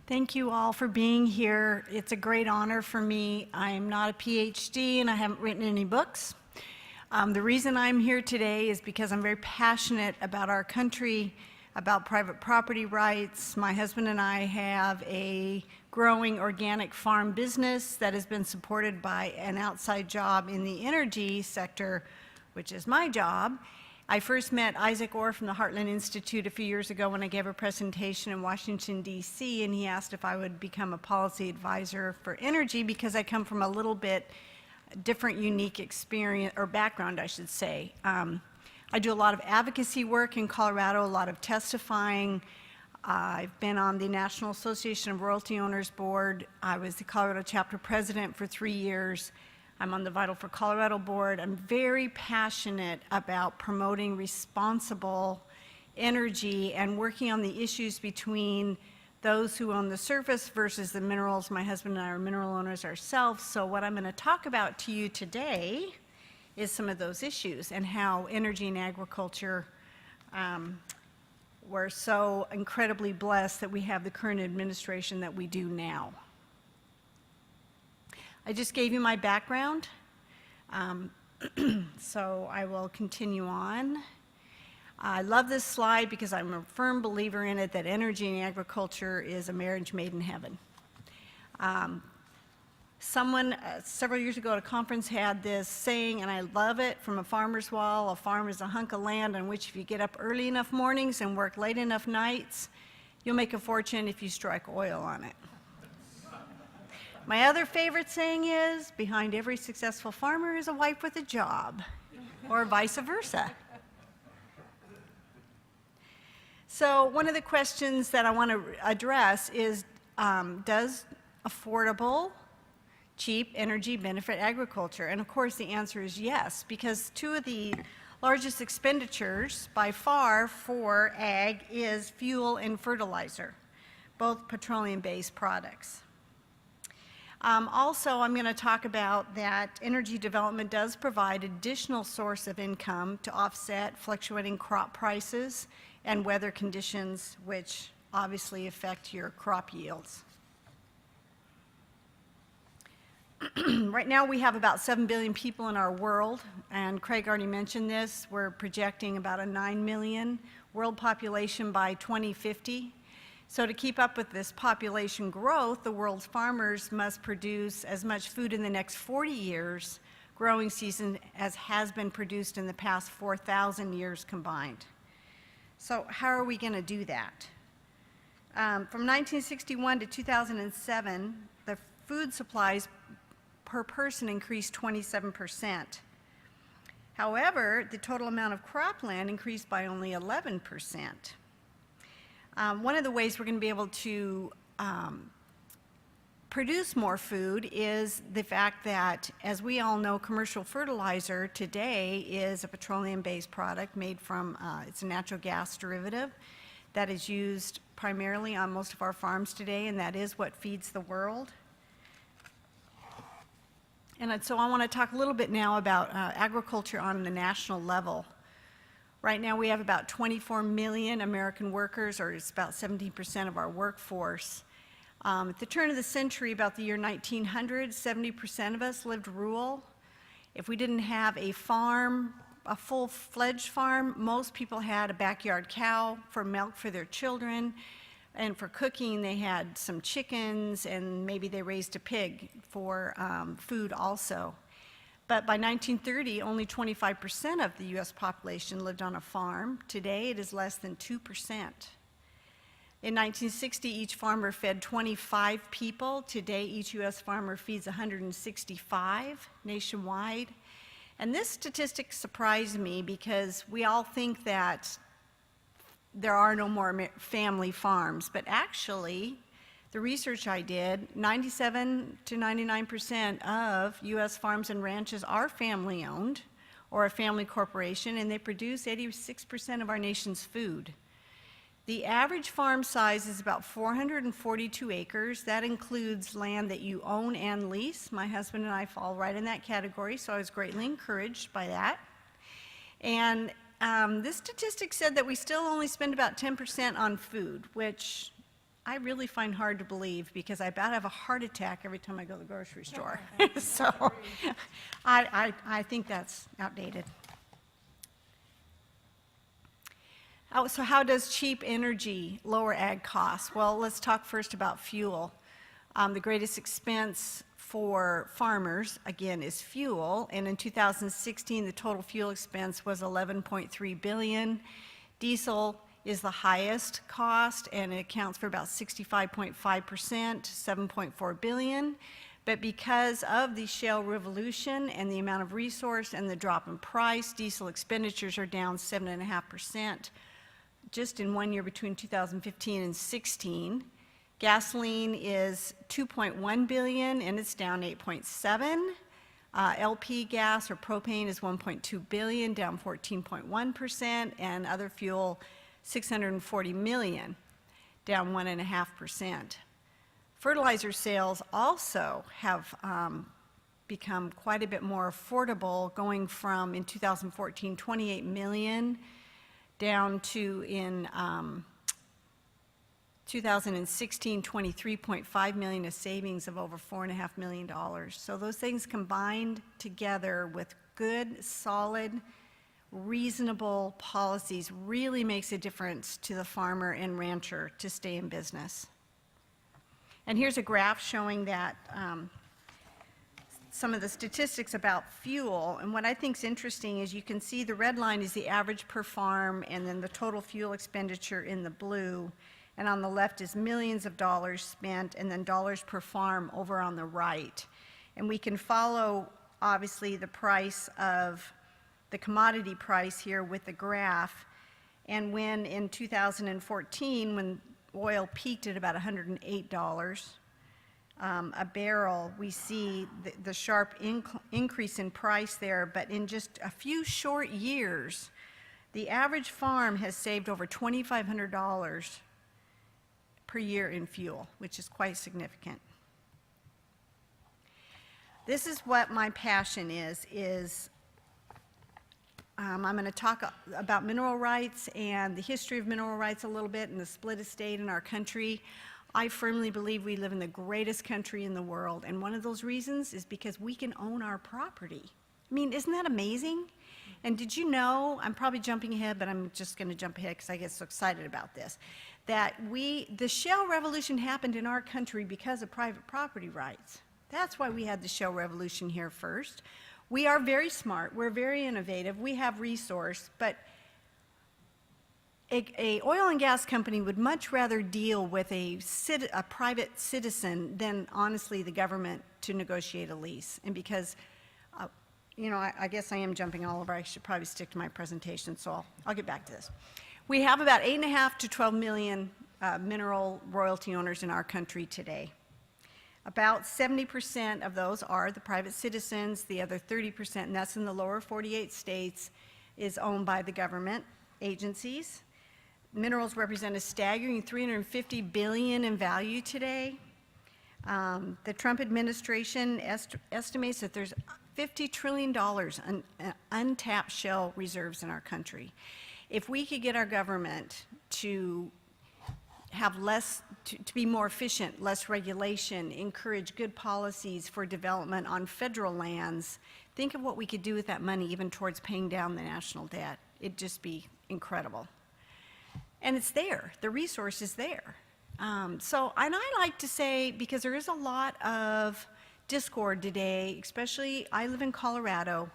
Thank you all for being here. It's a great honor for me. I'm not a PhD and I haven't written any books. The reason I'm here today is because I'm very passionate about our country, about private property rights. My husband and I have a growing organic farm business that has been supported by an outside job in the energy sector, which is my job. I first met Isaac Orr from the Heartland Institute a few years ago when I gave a presentation in Washington, D.C., and he asked if I would become a policy advisor for energy because I come from a little bit different, unique experience, or background, I should say. I do a lot of advocacy work in Colorado, a lot of testifying. I've been on the National Association of Royalty Owners Board. I was the Colorado chapter president for 3 years. I'm on the Vital for Colorado board. I'm very passionate about promoting responsible energy and working on the issues between those who own the surface versus the minerals. My husband and I are mineral owners ourselves. So what I'm going to talk about to you today is some of those issues and how energy and agriculture, we're so incredibly blessed that we have the current administration that we do now. I just gave you my background, so I will continue on. I love this slide because I'm a firm believer in it that energy and agriculture is a marriage made in heaven. Someone several years ago at a conference had this saying, and I love it, from a farmer's wall: a farm is a hunk of land on which if you get up early enough mornings and work late enough nights, you'll make a fortune if you strike oil on it. My other favorite saying is, behind every successful farmer is a wife with a job, or vice versa. So one of the questions that I want to address is, does affordable, cheap energy benefit agriculture? And of course the answer is yes, because two of the largest expenditures by far for ag is fuel and fertilizer, both petroleum-based products. Also, I'm going to talk about that energy development does provide additional source of income to offset fluctuating crop prices and weather conditions, which obviously affect your crop yields. Right now we have about 7 billion people in our world, and Craig already mentioned this. We're projecting about a 9 million world population by 2050. So to keep up with this population growth, the world's farmers must produce as much food in the next 40 years growing season as has been produced in the past 4,000 years combined. So how are we going to do that? From 1961 to 2007, the food supplies per person increased 27%. However, the total amount of cropland increased by only 11%. One of the ways we're going to be able to produce more food is the fact that, as we all know, commercial fertilizer today is a petroleum-based product made from, it's a natural gas derivative that is used primarily on most of our farms today, and that is what feeds the world. And so I want to talk a little bit now about agriculture on the national level. Right now we have about 24 million American workers, or it's about 17% of our workforce. At the turn of the century, about the year 1900, 70% of us lived rural. If we didn't have a farm, a full-fledged farm, most people had a backyard cow for milk for their children, and for cooking they had some chickens, and maybe they raised a pig for food also. But by 1930, only 25% of the U.S. population lived on a farm. Today, it is less than 2%. In 1960, each farmer fed 25 people. Today, each U.S. farmer feeds 165 nationwide. And this statistic surprised me because we all think that there are no more family farms, but actually, the research I did, 97 to 99% of U.S. farms and ranches are family-owned or a family corporation, and they produce 86% of our nation's food. The average farm size is about 442 acres. That includes land that you own and lease. My husband and I fall right in that category, so I was greatly encouraged by that. And this statistic said that we still only spend about 10% on food, which I really find hard to believe because I about have a heart attack every time I go to the grocery store. So I think that's outdated. So how does cheap energy lower ag costs? Well, let's talk first about fuel. The greatest expense for farmers, again, is fuel. And in 2016, the total fuel expense was $11.3 billion. Diesel is the highest cost, and it accounts for about 65.5%, $7.4 billion. But because of the shale revolution and the amount of resource and the drop in price, diesel expenditures are down 7.5% just in 1 year between 2015 and 16. Gasoline is $2.1 billion, and it's down 8.7. LP gas or propane is $1.2 billion, down 14.1%, and other fuel, $640 million, down 1.5%. Fertilizer sales also have become quite a bit more affordable, going from, in 2014, 28 million, down to, in 2016, 23.5 million, a savings of over $4.5 million. So those things combined together with good, solid, reasonable policies really makes a difference to the farmer and rancher to stay in business. And here's a graph showing that some of the statistics about fuel. And what I think is interesting is you can see the red line is the average per farm, and then the total fuel expenditure in the blue. And on the left is millions of dollars spent, and then dollars per farm over on the right. And we can follow, obviously, the price of the commodity price here with the graph. And when in 2014, when oil peaked at about $108 a barrel, we see the sharp increase in price there. But in just a few short years, the average farm has saved over $2,500 per year in fuel, which is quite significant. This is what my passion is I'm going to talk about mineral rights and the history of mineral rights a little bit and the split estate in our country. I firmly believe we live in the greatest country in the world, and one of those reasons is because we can own our property. I mean, isn't that amazing? And did you know, I'm probably jumping ahead, but I'm just going to jump ahead because I get so excited about this, that the shale revolution happened in our country because of private property rights. That's why we had the shale revolution here first. We are very smart, we're very innovative, we have resource, but a oil and gas company would much rather deal with a private citizen than, honestly, the government to negotiate a lease. And because, you know, I guess I am jumping all over. I should probably stick to my presentation, so I'll get back to this. We have about 8.5 to 12 million mineral royalty owners in our country today. About 70% of those are the private citizens. The other 30%, and that's in the lower 48 states, is owned by the government agencies. Minerals represent a staggering $350 billion in value today. The Trump administration estimates that there's $50 trillion in untapped shale reserves in our country. If we could get our government to have less, to be more efficient, less regulation, encourage good policies for development on federal lands, think of what we could do with that money even towards paying down the national debt. It'd just be incredible. And it's there, the resource is there. And I like to say, because there is a lot of discord today, especially I live in Colorado,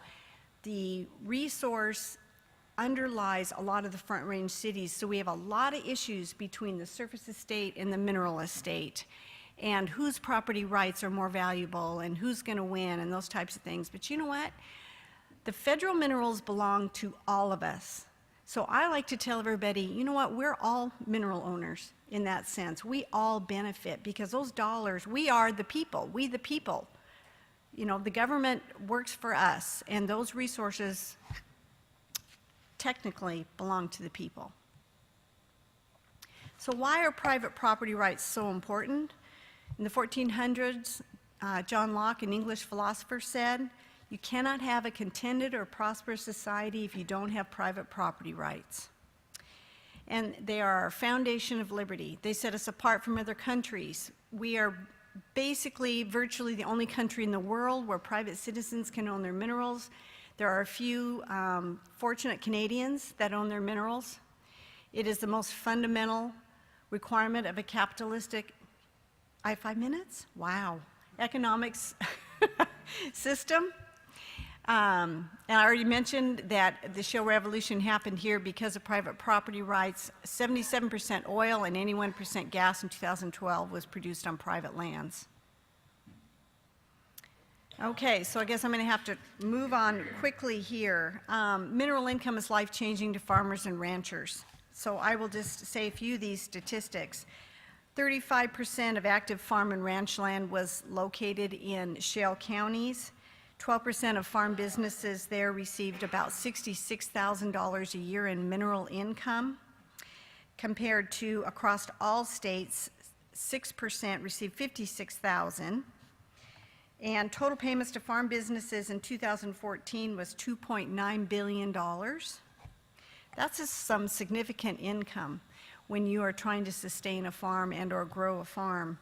the resource underlies a lot of the Front Range cities, so we have a lot of issues between the surface estate and the mineral estate, and whose property rights are more valuable and who's going to win and those types of things. But you know what? The federal minerals belong to all of us. So I like to tell everybody, you know what, we're all mineral owners in that sense. We all benefit because those dollars, we are the people, we the people. You know, the government works for us, and those resources technically belong to the people. So why are private property rights so important? In the 1400s, John Locke, an English philosopher, said, "You cannot have a contented or prosperous society if you don't have private property rights." And they are our foundation of liberty. They set us apart from other countries. We are basically virtually the only country in the world where private citizens can own their minerals. There are a few fortunate Canadians that own their minerals. It is the most fundamental requirement of a capitalistic, I have 5 minutes? Wow. Economics system. And I already mentioned that the shale revolution happened here because of private property rights. 77% oil and 81% gas in 2012 was produced on private lands. Okay, so I guess I'm going to have to move on quickly here. Mineral income is life-changing to farmers and ranchers. So I will just say a few of these statistics. 35% of active farm and ranch land was located in shale counties. 12% of farm businesses there received about $66,000 a year in mineral income, compared to across all states, 6% received $56,000. And total payments to farm businesses in 2014 was $2.9 billion. That's just some significant income when you are trying to sustain a farm and or grow a farm.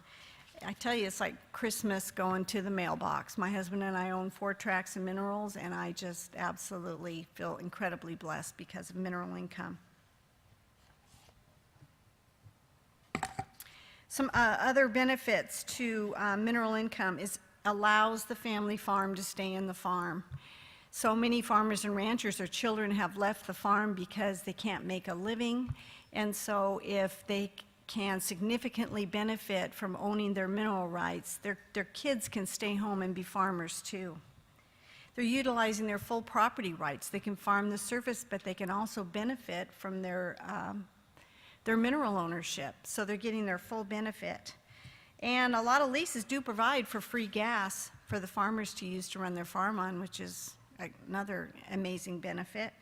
I tell you, it's like Christmas going to the mailbox. My husband and I own 4 tracts of minerals, and I just absolutely feel incredibly blessed because of mineral income. Some other benefits to mineral income is allows the family farm to stay in the farm. So many farmers and ranchers or children have left the farm because they can't make a living, and so if they can significantly benefit from owning their mineral rights, their kids can stay home and be farmers too. They're utilizing their full property rights. They can farm the surface, but they can also benefit from their mineral ownership, so they're getting their full benefit. And a lot of leases do provide for free gas for the farmers to use to run their farm on, which is another amazing benefit.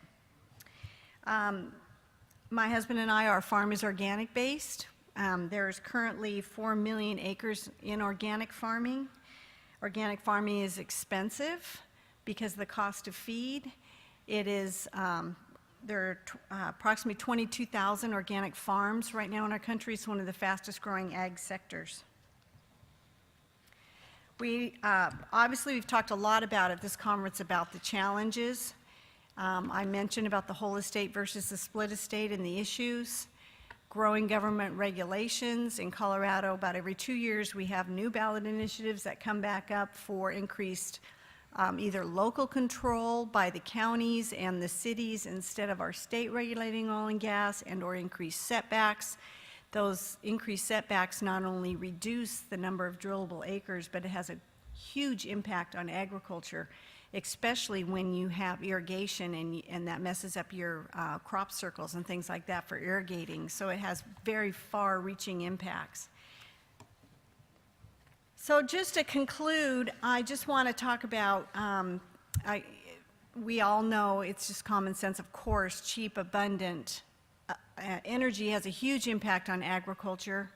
My husband and I, our farm is organic based. There's currently 4 million acres in organic farming. Organic farming is expensive because of the cost of feed. It is, there are approximately 22,000 organic farms right now in our country. It's one of the fastest growing ag sectors. Obviously, we've talked a lot about at this conference about the challenges. I mentioned about the whole estate versus the split estate and the issues. Growing government regulations. In Colorado, about every 2 years, we have new ballot initiatives that come back up for increased either local control by the counties and the cities instead of our state regulating oil and gas, and or increased setbacks. Those increased setbacks not only reduce the number of drillable acres, but it has a huge impact on agriculture, especially when you have irrigation and that messes up your crop circles and things like that for irrigating. So it has very far-reaching impacts. So just to conclude, I just want to talk about, we all know it's just common sense, of course, cheap, abundant energy has a huge impact on agriculture.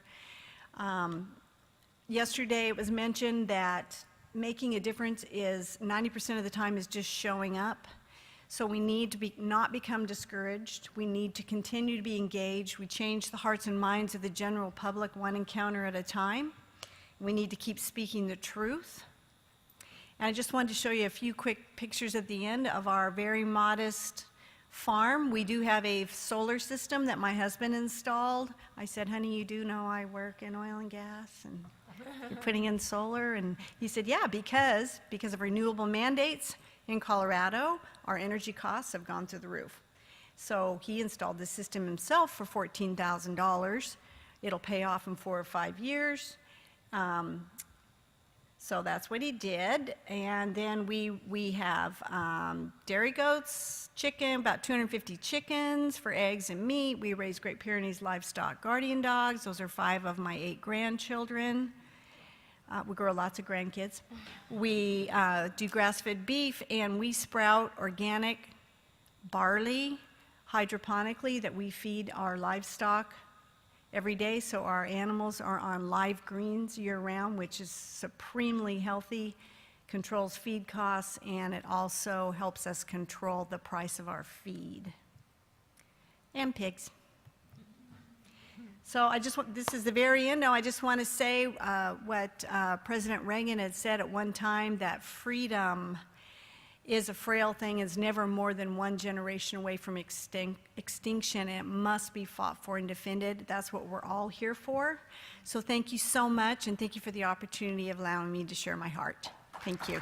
Yesterday it was mentioned that making a difference is 90% of the time is just showing up. So we need to not become discouraged. We need to continue to be engaged. We change the hearts and minds of the general public one encounter at a time. We need to keep speaking the truth. And I just wanted to show you a few quick pictures at the end of our very modest farm. We do have a solar system that my husband installed. I said, honey, you do know I work in oil and gas, and you're putting in solar? And he said, yeah, because of renewable mandates in Colorado, our energy costs have gone through the roof. So he installed the system himself for $14,000. It'll pay off in 4 or 5 years. So that's what he did. And then we have dairy goats, chicken, about 250 chickens for eggs and meat. We raise Great Pyrenees livestock guardian dogs. Those are 5 of my 8 grandchildren. We grow lots of grandkids. We do grass-fed beef, and we sprout organic barley hydroponically that we feed our livestock every day, so our animals are on live greens year-round, which is supremely healthy, controls feed costs, and it also helps us control the price of our feed. And pigs. So this is the very end. Now I just want to say what President Reagan had said at one time, that freedom is a frail thing, is never more than one generation away from extinction, and it must be fought for and defended. That's what we're all here for. So thank you so much, and thank you for the opportunity of allowing me to share my heart. Thank you.